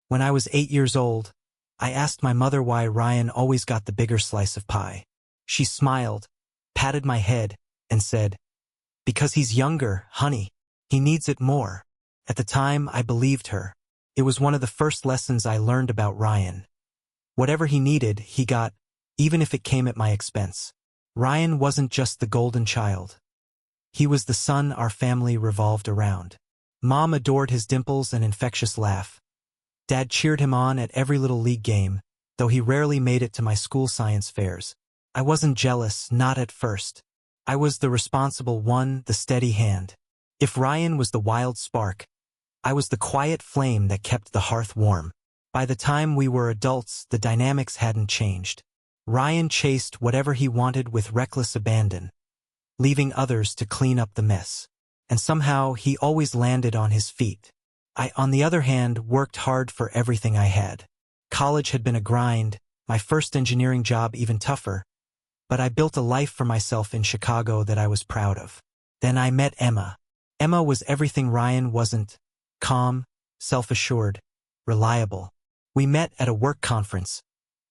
When I was 8 years old, I asked my mother why Ryan always got the bigger slice of pie. She smiled, patted my head, and said, "Because he's younger, honey. He needs it more." At the time, I believed her. It was one of the first lessons I learned about Ryan. Whatever he needed, he got, even if it came at my expense. Ryan wasn't just the golden child. He was the son our family revolved around. Mom adored his dimples and infectious laugh. Dad cheered him on at every little league game, though he rarely made it to my school science fairs. I wasn't jealous, not at first. I was the responsible one, the steady hand. If Ryan was the wild spark, I was the quiet flame that kept the hearth warm. By the time we were adults, the dynamics hadn't changed. Ryan chased whatever he wanted with reckless abandon, leaving others to clean up the mess. And somehow, he always landed on his feet. I, on the other hand, worked hard for everything I had. College had been a grind, my first engineering job even tougher, but I built a life for myself in Chicago that I was proud of. Then I met Emma. Emma was everything Ryan wasn't: calm, self-assured, reliable. We met at a work conference,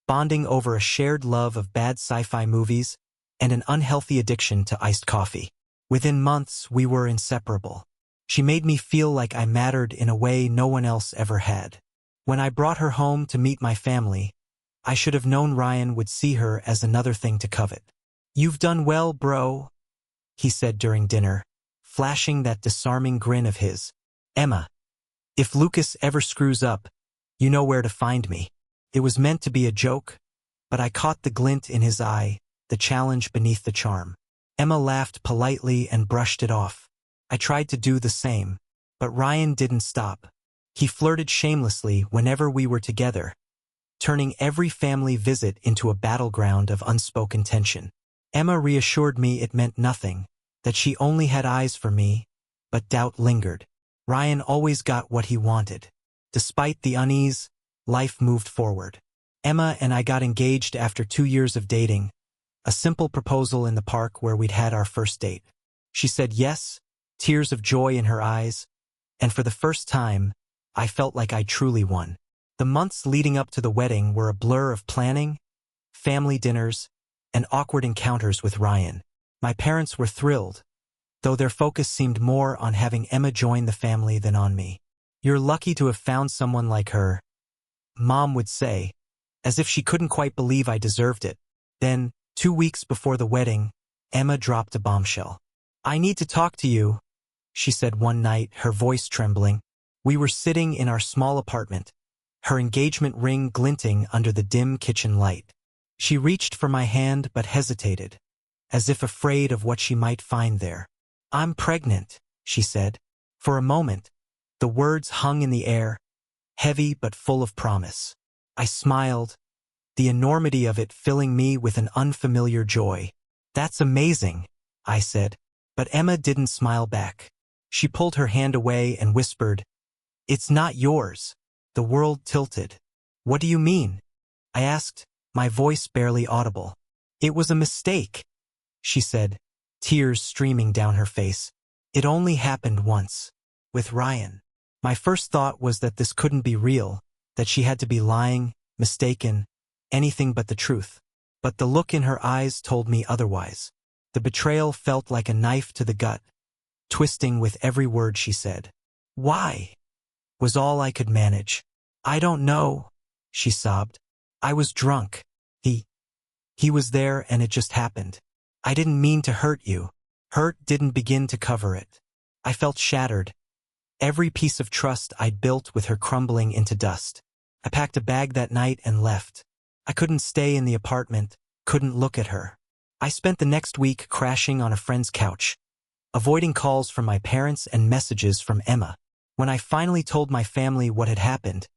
bonding over a shared love of bad sci-fi movies and an unhealthy addiction to iced coffee. Within months, we were inseparable. She made me feel like I mattered in a way no one else ever had. When I brought her home to meet my family, I should have known Ryan would see her as another thing to covet. "You've done well, bro," he said during dinner, flashing that disarming grin of his. "Emma, if Lucas ever screws up, you know where to find me." It was meant to be a joke, but I caught the glint in his eye, the challenge beneath the charm. Emma laughed politely and brushed it off. I tried to do the same, but Ryan didn't stop. He flirted shamelessly whenever we were together, turning every family visit into a battleground of unspoken tension. Emma reassured me it meant nothing, that she only had eyes for me, but doubt lingered. Ryan always got what he wanted. Despite the unease, life moved forward. Emma and I got engaged after 2 years of dating, a simple proposal in the park where we'd had our first date. She said yes, tears of joy in her eyes, and for the first time, I felt like I truly won. The months leading up to the wedding were a blur of planning, family dinners, and awkward encounters with Ryan. My parents were thrilled, though their focus seemed more on having Emma join the family than on me. "You're lucky to have found someone like her," Mom would say, as if she couldn't quite believe I deserved it. Then, 2 weeks before the wedding, Emma dropped a bombshell. "I need to talk to you," she said one night, her voice trembling. We were sitting in our small apartment, her engagement ring glinting under the dim kitchen light. She reached for my hand but hesitated, as if afraid of what she might find there. "I'm pregnant," she said. For a moment, the words hung in the air, heavy but full of promise. I smiled, the enormity of it filling me with an unfamiliar joy. "That's amazing," I said. But Emma didn't smile back. She pulled her hand away and whispered, "It's not yours." The world tilted. "What do you mean?" I asked, my voice barely audible. "It was a mistake," she said, tears streaming down her face. "It only happened once, with Ryan." My first thought was that this couldn't be real, that she had to be lying, mistaken, anything but the truth. But the look in her eyes told me otherwise. The betrayal felt like a knife to the gut, twisting with every word she said. "Why?" was all I could manage. "I don't know," she sobbed. "I was drunk. He was there and it just happened. I didn't mean to hurt you." Hurt didn't begin to cover it. I felt shattered, every piece of trust I'd built with her crumbling into dust. I packed a bag that night and left. I couldn't stay in the apartment, couldn't look at her. I spent the next week crashing on a friend's couch, avoiding calls from my parents and messages from Emma. When I finally told my family what had happened,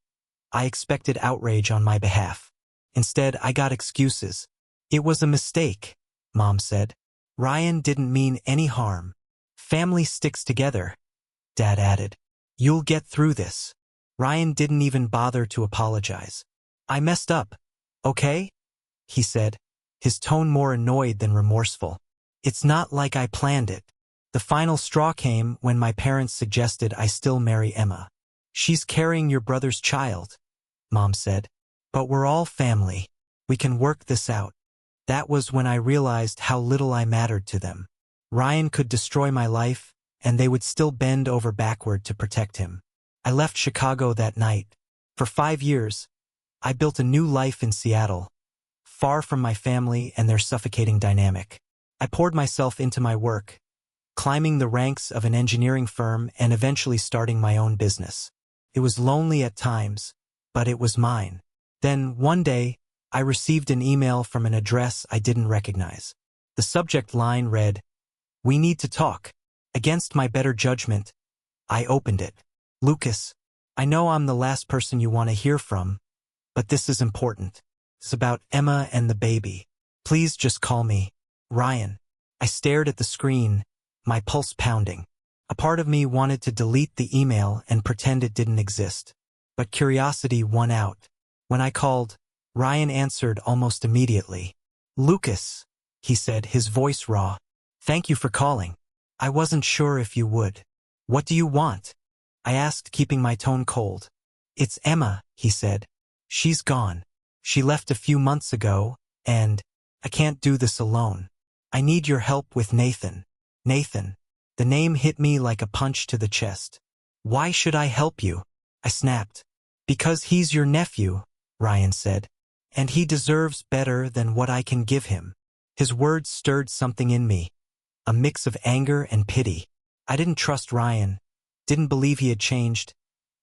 I expected outrage on my behalf. Instead, I got excuses. "It was a mistake," Mom said. "Ryan didn't mean any harm." "Family sticks together," Dad added. "You'll get through this." Ryan didn't even bother to apologize. "I messed up, okay?" he said, his tone more annoyed than remorseful. "It's not like I planned it." The final straw came when my parents suggested I still marry Emma. "She's carrying your brother's child," Mom said. But we're all family. We can work this out. That was when I realized how little I mattered to them. Ryan could destroy my life, and they would still bend over backward to protect him. I left Chicago that night. For 5 years, I built a new life in Seattle, far from my family and their suffocating dynamic. I poured myself into my work, climbing the ranks of an engineering firm and eventually starting my own business. It was lonely at times, but it was mine. Then, one day, I received an email from an address I didn't recognize. The subject line read, "We need to talk." Against my better judgment, I opened it. "Lucas, I know I'm the last person you want to hear from, but this is important. It's about Emma and the baby. Please just call me Ryan." I stared at the screen, my pulse pounding. A part of me wanted to delete the email and pretend it didn't exist. But curiosity won out. When I called, Ryan answered almost immediately. "Lucas," he said, his voice raw. "Thank you for calling. I wasn't sure if you would. What do you want?" I asked, keeping my tone cold. "It's Emma," he said. "She's gone. She left a few months ago, and I can't do this alone. I need your help with Nathan." Nathan. The name hit me like a punch to the chest. "Why should I help you?" I snapped. "Because he's your nephew," Ryan said, "and he deserves better than what I can give him." His words stirred something in me, a mix of anger and pity. I didn't trust Ryan, didn't believe he had changed,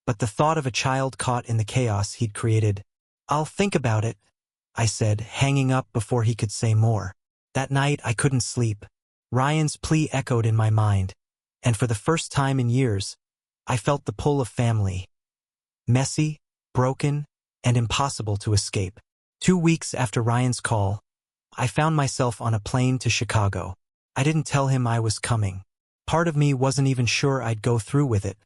but the thought of a child caught in the chaos he'd created. "I'll think about it," I said, hanging up before he could say more. That night I couldn't sleep. Ryan's plea echoed in my mind, and for the first time in years, I felt the pull of family. Messy, broken, and impossible to escape. 2 weeks after Ryan's call, I found myself on a plane to Chicago. I didn't tell him I was coming. Part of me wasn't even sure I'd go through with it.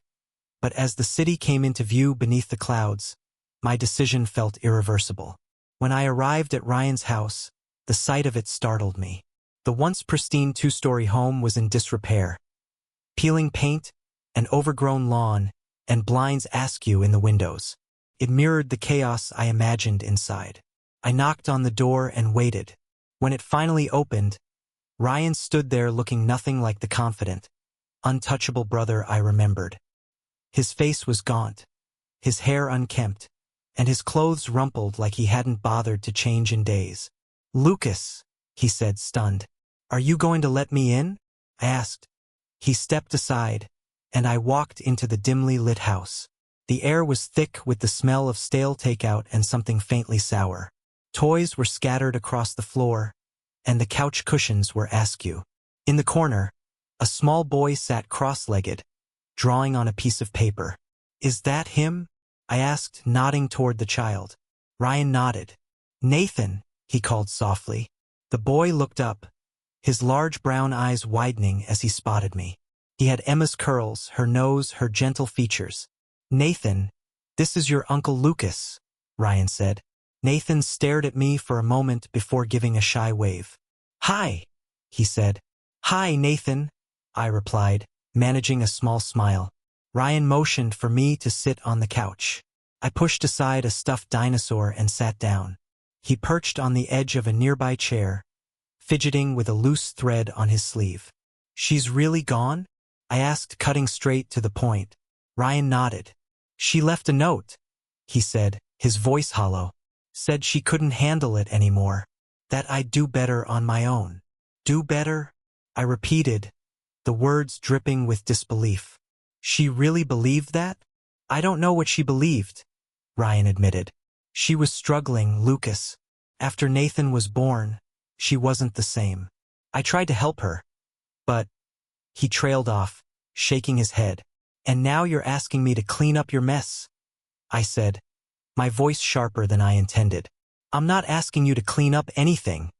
But as the city came into view beneath the clouds, my decision felt irreversible. When I arrived at Ryan's house, the sight of it startled me. The once pristine 2-story home was in disrepair. Peeling paint, an overgrown lawn, and blinds askew in the windows. It mirrored the chaos I imagined inside. I knocked on the door and waited. When it finally opened, Ryan stood there looking nothing like the confident, untouchable brother I remembered. His face was gaunt, his hair unkempt, and his clothes rumpled like he hadn't bothered to change in days. "Lucas," he said, stunned. "Are you going to let me in?" I asked. He stepped aside, and I walked into the dimly lit house. The air was thick with the smell of stale takeout and something faintly sour. Toys were scattered across the floor, and the couch cushions were askew. In the corner, a small boy sat cross-legged, drawing on a piece of paper. "Is that him?" I asked, nodding toward the child. Ryan nodded. "Nathan," he called softly. The boy looked up, his large brown eyes widening as he spotted me. He had Emma's curls, her nose, her gentle features. "Nathan, this is your Uncle Lucas," Ryan said. Nathan stared at me for a moment before giving a shy wave. "Hi," he said. "Hi, Nathan," I replied, managing a small smile. Ryan motioned for me to sit on the couch. I pushed aside a stuffed dinosaur and sat down. He perched on the edge of a nearby chair, fidgeting with a loose thread on his sleeve. "She's really gone?" I asked, cutting straight to the point. Ryan nodded. "She left a note," he said, his voice hollow. "Said she couldn't handle it anymore. That I'd do better on my own." "Do better?" I repeated, the words dripping with disbelief. "She really believed that?" "I don't know what she believed," Ryan admitted. "She was struggling, Lucas. After Nathan was born, she wasn't the same. I tried to help her, but—" He trailed off, shaking his head. "And now you're asking me to clean up your mess," I said, my voice sharper than I intended. "I'm not asking you to clean up anything,"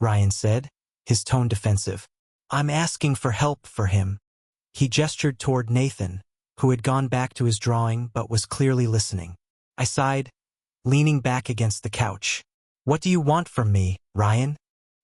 Ryan said, his tone defensive. "I'm asking for help for him." He gestured toward Nathan, who had gone back to his drawing but was clearly listening. I sighed, leaning back against the couch. "What do you want from me, Ryan?"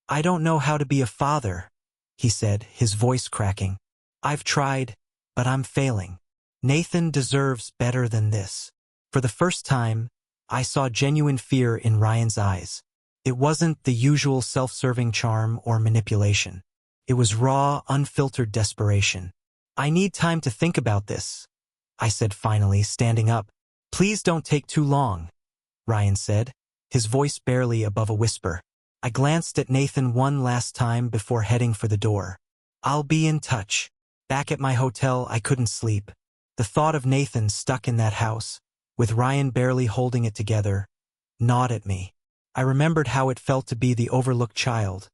"I don't know how to be a father," he said, his voice cracking. "I've tried, but I'm failing. Nathan deserves better than this." For the first time, I saw genuine fear in Ryan's eyes. It wasn't the usual self-serving charm or manipulation. It was raw, unfiltered desperation. "I need time to think about this," I said finally, standing up. "Please don't take too long," Ryan said, his voice barely above a whisper. I glanced at Nathan one last time before heading for the door. "I'll be in touch." Back at my hotel, I couldn't sleep. The thought of Nathan stuck in that house, with Ryan barely holding it together, gnawed at me. I remembered how it felt to be the overlooked child,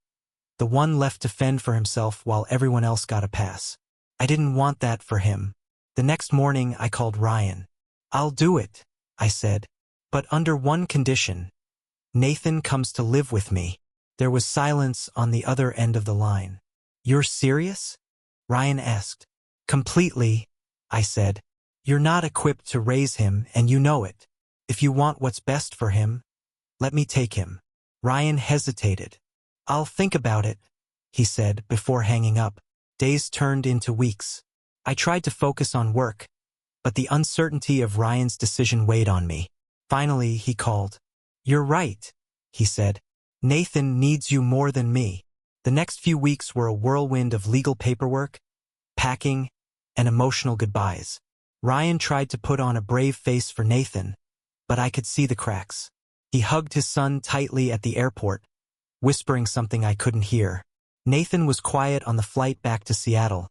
the one left to fend for himself while everyone else got a pass. I didn't want that for him. The next morning, I called Ryan. "I'll do it," I said, "but under one condition. Nathan comes to live with me." There was silence on the other end of the line. "You're serious?" Ryan asked. "Completely," I said. "You're not equipped to raise him, and you know it. If you want what's best for him, let me take him." Ryan hesitated. "I'll think about it," he said before hanging up. Days turned into weeks. I tried to focus on work, but the uncertainty of Ryan's decision weighed on me. Finally, he called. "You're right," he said. "Nathan needs you more than me." The next few weeks were a whirlwind of legal paperwork, packing, and emotional goodbyes. Ryan tried to put on a brave face for Nathan, but I could see the cracks. He hugged his son tightly at the airport, whispering something I couldn't hear. Nathan was quiet on the flight back to Seattle,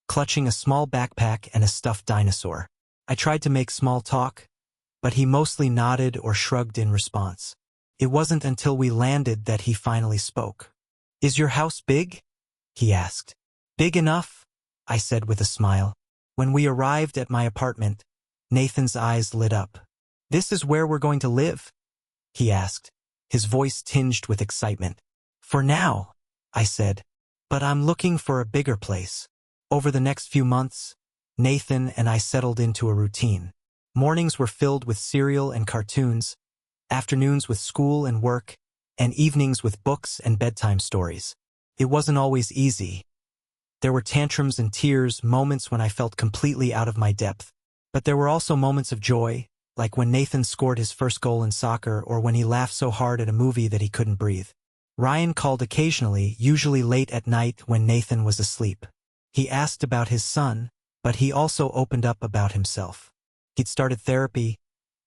clutching a small backpack and a stuffed dinosaur. I tried to make small talk, but he mostly nodded or shrugged in response. It wasn't until we landed that he finally spoke. "Is your house big?" he asked. "Big enough," I said with a smile. When we arrived at my apartment, Nathan's eyes lit up. "This is where we're going to live?" he asked, his voice tinged with excitement. "For now," I said, "but I'm looking for a bigger place." Over the next few months, Nathan and I settled into a routine. Mornings were filled with cereal and cartoons, afternoons with school and work, and evenings with books and bedtime stories. It wasn't always easy. There were tantrums and tears, moments when I felt completely out of my depth. But there were also moments of joy, like when Nathan scored his first goal in soccer or when he laughed so hard at a movie that he couldn't breathe. Ryan called occasionally, usually late at night when Nathan was asleep. He asked about his son, but he also opened up about himself. He'd started therapy,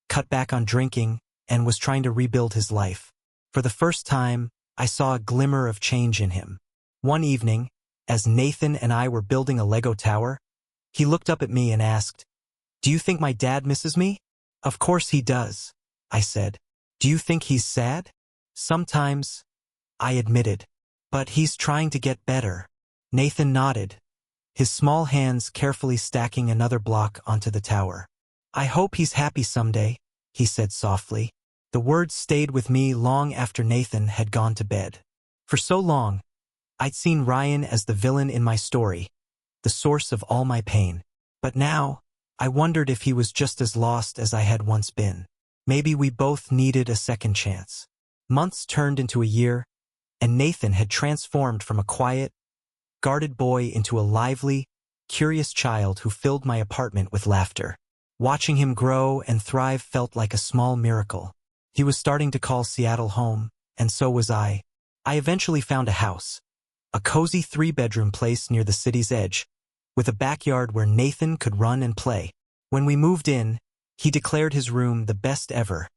cut back on drinking, and was trying to rebuild his life. For the first time, I saw a glimmer of change in him. One evening, as Nathan and I were building a Lego tower, he looked up at me and asked, "Do you think my dad misses me?" "Of course he does," I said. "Do you think he's sad?" "Sometimes," I admitted. "But he's trying to get better." Nathan nodded, his small hands carefully stacking another block onto the tower. "I hope he's happy someday," he said softly. The words stayed with me long after Nathan had gone to bed. For so long, I'd seen Ryan as the villain in my story, the source of all my pain. But now, I wondered if he was just as lost as I had once been. Maybe we both needed a second chance. Months turned into a year, and Nathan had transformed from a quiet, guarded boy into a lively, curious child who filled my apartment with laughter. Watching him grow and thrive felt like a small miracle. He was starting to call Seattle home, and so was I. I eventually found a house, a cozy 3-bedroom place near the city's edge, with a backyard where Nathan could run and play. When we moved in, he declared his room the best ever,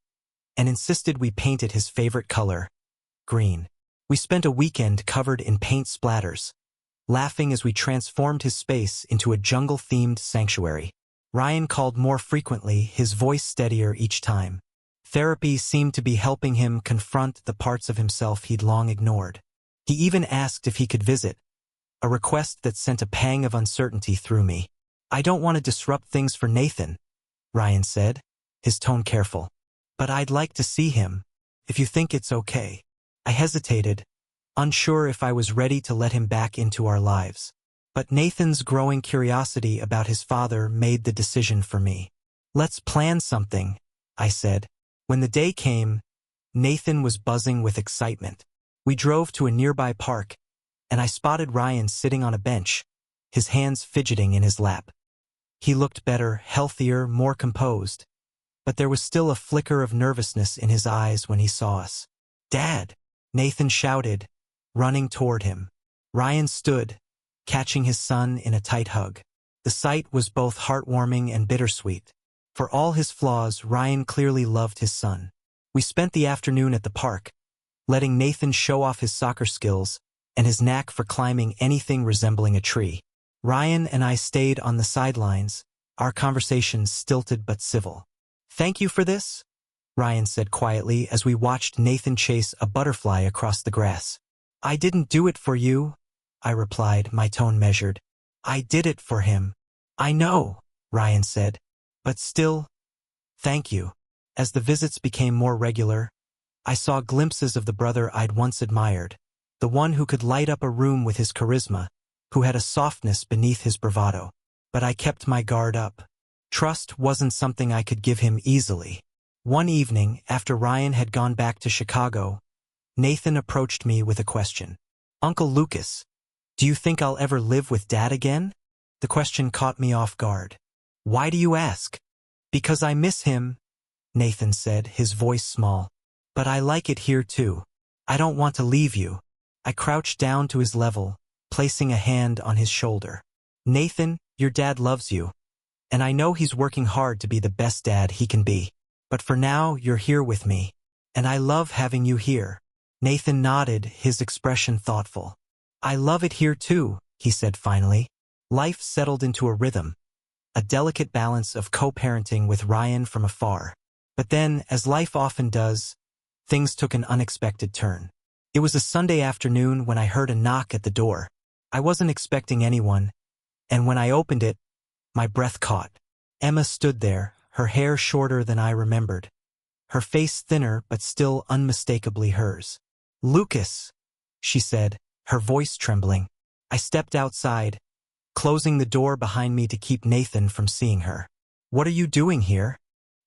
and insisted we painted his favorite color, green. We spent a weekend covered in paint splatters, laughing as we transformed his space into a jungle-themed sanctuary. Ryan called more frequently, his voice steadier each time. Therapy seemed to be helping him confront the parts of himself he'd long ignored. He even asked if he could visit, a request that sent a pang of uncertainty through me. "I don't want to disrupt things for Nathan," Ryan said, his tone careful. "But I'd like to see him, if you think it's okay." I hesitated, unsure if I was ready to let him back into our lives. But Nathan's growing curiosity about his father made the decision for me. "Let's plan something," I said. When the day came, Nathan was buzzing with excitement. We drove to a nearby park, and I spotted Ryan sitting on a bench, his hands fidgeting in his lap. He looked better, healthier, more composed. but there was still a flicker of nervousness in his eyes when he saw us. "Dad!" Nathan shouted, running toward him. Ryan stood, catching his son in a tight hug. The sight was both heartwarming and bittersweet. For all his flaws, Ryan clearly loved his son. We spent the afternoon at the park, letting Nathan show off his soccer skills and his knack for climbing anything resembling a tree. Ryan and I stayed on the sidelines, our conversations stilted but civil. "Thank you for this," Ryan said quietly as we watched Nathan chase a butterfly across the grass. "I didn't do it for you," I replied, my tone measured. "I did it for him." "I know," Ryan said, "but still, thank you." As the visits became more regular, I saw glimpses of the brother I'd once admired, the one who could light up a room with his charisma, who had a softness beneath his bravado. But I kept my guard up. Trust wasn't something I could give him easily. One evening, after Ryan had gone back to Chicago, Nathan approached me with a question. "Uncle Lucas, do you think I'll ever live with Dad again?" The question caught me off guard. "Why do you ask?" "Because I miss him," Nathan said, his voice small. "But I like it here too. I don't want to leave you." I crouched down to his level, placing a hand on his shoulder. "Nathan, your dad loves you. And I know he's working hard to be the best dad he can be. But for now, you're here with me. And I love having you here." Nathan nodded, his expression thoughtful. "I love it here too," he said finally. Life settled into a rhythm, a delicate balance of co-parenting with Ryan from afar. But then, as life often does, things took an unexpected turn. It was a Sunday afternoon when I heard a knock at the door. I wasn't expecting anyone, and when I opened it, my breath caught. Emma stood there, her hair shorter than I remembered, her face thinner but still unmistakably hers. "Lucas," she said, her voice trembling. I stepped outside, closing the door behind me to keep Nathan from seeing her. "What are you doing here?"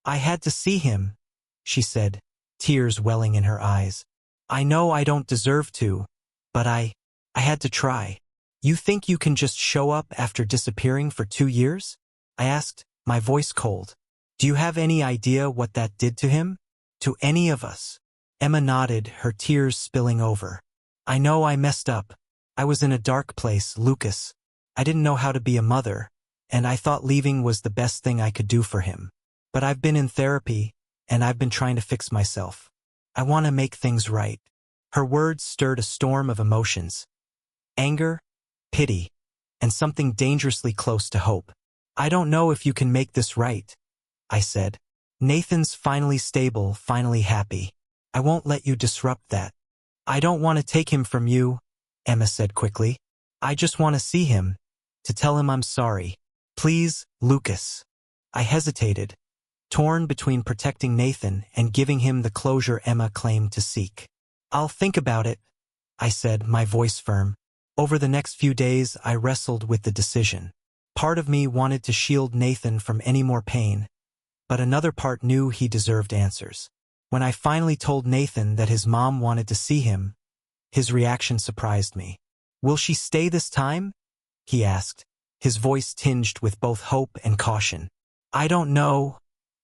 "I had to see him," she said, tears welling in her eyes. "I know I don't deserve to, but I had to try." "You think you can just show up after disappearing for 2 years?" I asked, my voice cold. "Do you have any idea what that did to him? To any of us?" Emma nodded, her tears spilling over. "I know I messed up. I was in a dark place, Lucas. I didn't know how to be a mother, and I thought leaving was the best thing I could do for him. But I've been in therapy, and I've been trying to fix myself. I want to make things right." Her words stirred a storm of emotions. Anger, pity, and something dangerously close to hope. "I don't know if you can make this right," I said. "Nathan's finally stable, finally happy. I won't let you disrupt that." "I don't want to take him from you," Emma said quickly. "I just want to see him, to tell him I'm sorry. Please, Lucas." I hesitated, torn between protecting Nathan and giving him the closure Emma claimed to seek. "I'll think about it," I said, my voice firm. Over the next few days, I wrestled with the decision. Part of me wanted to shield Nathan from any more pain, but another part knew he deserved answers. When I finally told Nathan that his mom wanted to see him, his reaction surprised me. "Will she stay this time?" he asked, his voice tinged with both hope and caution. "I don't know,"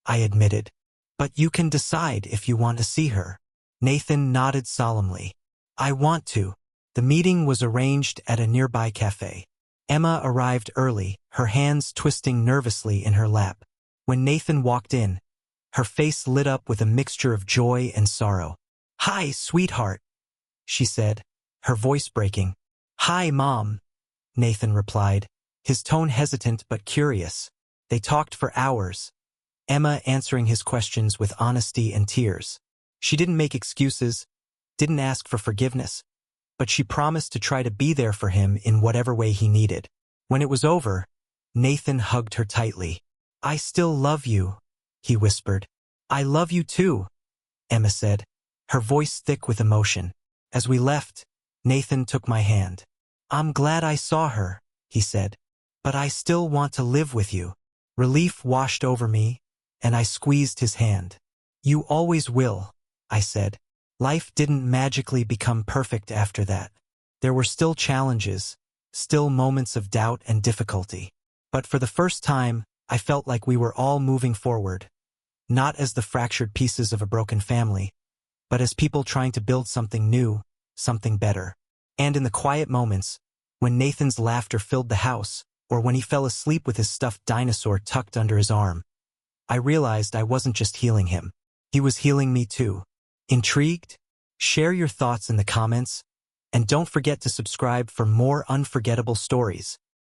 I admitted, "but you can decide if you want to see her." Nathan nodded solemnly. "I want to." The meeting was arranged at a nearby cafe. Emma arrived early, her hands twisting nervously in her lap. When Nathan walked in, her face lit up with a mixture of joy and sorrow. "Hi, sweetheart," she said, her voice breaking. "Hi, Mom," Nathan replied, his tone hesitant but curious. They talked for hours, Emma answering his questions with honesty and tears. She didn't make excuses, didn't ask for forgiveness, but she promised to try to be there for him in whatever way he needed. When it was over, Nathan hugged her tightly. "I still love you," he whispered. "I love you too," Emma said, her voice thick with emotion. As we left, Nathan took my hand. "I'm glad I saw her," he said, "but I still want to live with you." Relief washed over me, and I squeezed his hand. "You always will," I said. Life didn't magically become perfect after that. There were still challenges, still moments of doubt and difficulty. But for the first time, I felt like we were all moving forward, not as the fractured pieces of a broken family, but as people trying to build something new, something better. And in the quiet moments, when Nathan's laughter filled the house, or when he fell asleep with his stuffed dinosaur tucked under his arm, I realized I wasn't just healing him. He was healing me too. Intrigued? Share your thoughts in the comments, and don't forget to subscribe for more unforgettable stories.